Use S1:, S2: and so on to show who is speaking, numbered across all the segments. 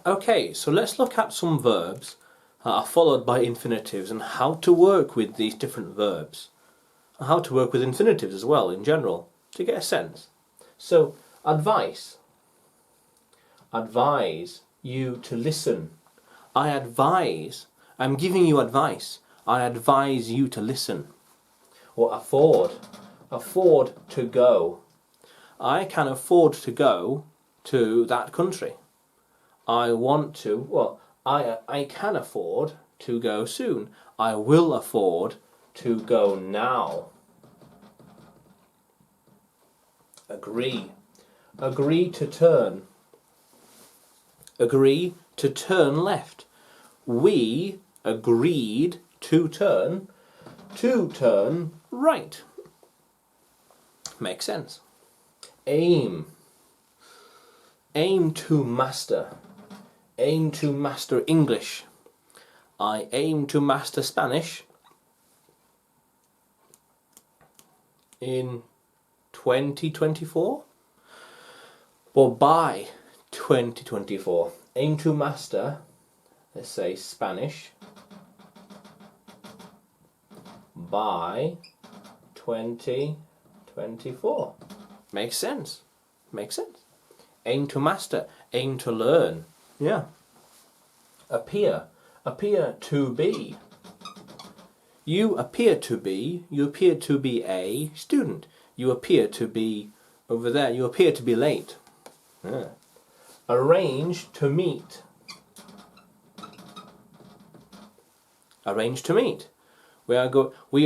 S1: Okay, so let's look at some verbs that are followed by infinitives and how to work with these different verbs. And how to work with infinitives as well in general, to get a sense. So, advice. Advise you to listen. I advise. I'm giving you advice. I advise you to listen. Or afford. Afford to go. I can afford to go to that country. I want to, well, I can afford to go soon. I will afford to go now. Agree. Agree to turn. Agree to turn left. We agreed to turn right. Makes sense. Aim. Aim to master. Aim to master English. I aim to master Spanish in 2024 or by 2024. Aim to master, let's say, Spanish by 2024. Makes sense. Makes sense. Aim to master. Aim to learn. Yeah. Appear. Appear to be. You appear to be a student. You appear to be over there. You appear to be late. Yeah. Arrange to meet. Arrange to meet. We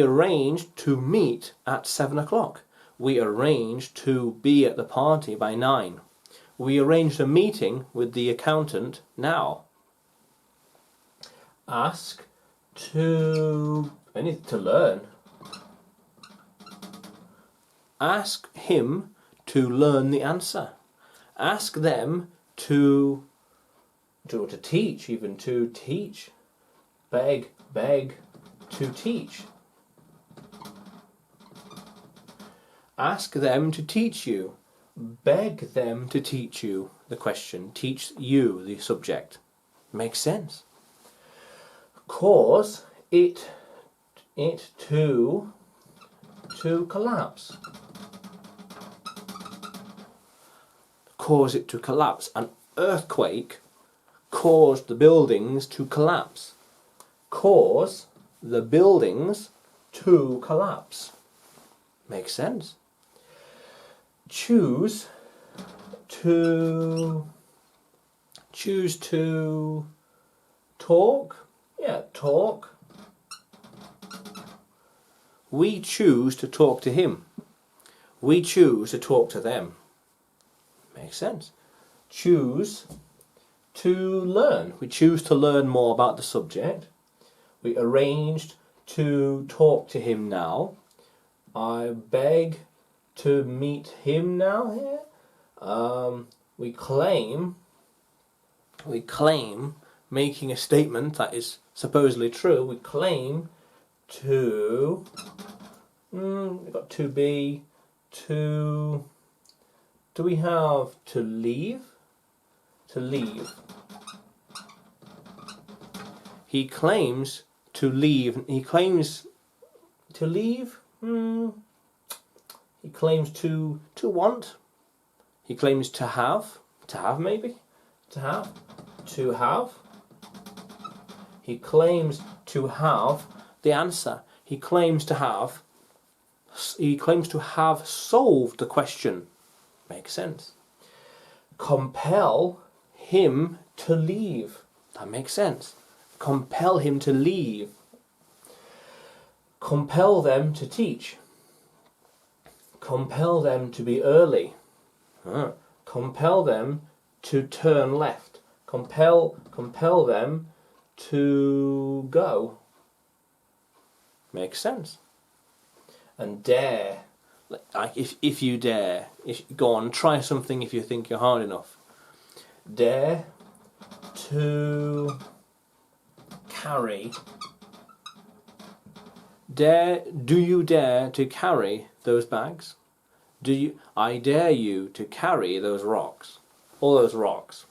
S1: arranged to meet at 7 o'clock. We arranged to be at the party by 9. We arranged a meeting with the accountant now. Ask to learn. Ask him to learn the answer. Ask them to teach, even to teach. Beg to teach. Ask them to teach you. Beg them to teach you the question. Teach you the subject. Makes sense. Cause it to collapse. Cause it to collapse. An earthquake caused the buildings to collapse. Cause the buildings to collapse. Makes sense. Choose to talk. Yeah, talk. We choose to talk to him. We choose to talk to them. Makes sense. Choose to learn. We choose to learn more about the subject. We arranged to talk to him now. I beg to meet him now here. We claim making a statement that is supposedly true. We claim to we've got to be, to, do we have to leave? To leave. He claims to leave. He claims to leave. He claims to want. He claims to have maybe. To have. He claims to have the answer. He claims to have solved the question. Makes sense. Compel him to leave. That makes sense. Compel him to leave. Compel them to teach. Compel them to be early. Compel them to turn left. Compel them to go. Makes sense. And dare. Like if you dare, go on, try something if you think you're hard enough. Dare to carry. Do you dare to carry those bags? I dare you to carry those rocks. All those rocks.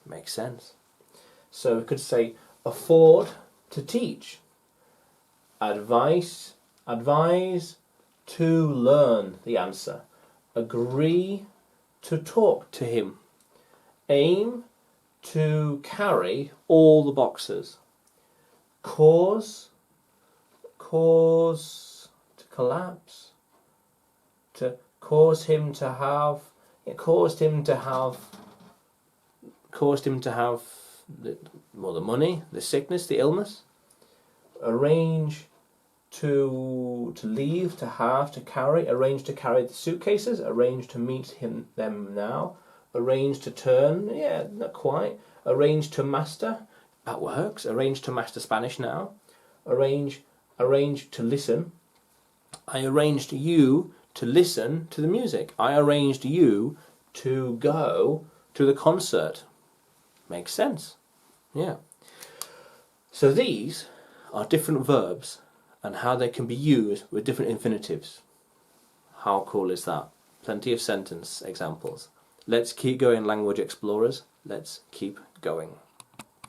S1: Makes sense. So we could say afford to teach, advise to learn the answer, agree to talk to him, aim to carry all the boxes, cause to collapse, to caused him to have the money, the sickness, the illness. Arrange to leave, to carry. Arrange to carry the suitcases. Arrange to meet them now. Arrange to turn. Yeah, not quite. Arrange to master. That works. Arrange to master Spanish now. Arrange to listen. I arranged you to listen to the music. I arranged you to go to the concert. Makes sense. Yeah. So these are different verbs and how they can be used with different infinitives. How cool is that? Plenty of sentence examples. Let's keep going, language explorers. Let's keep going.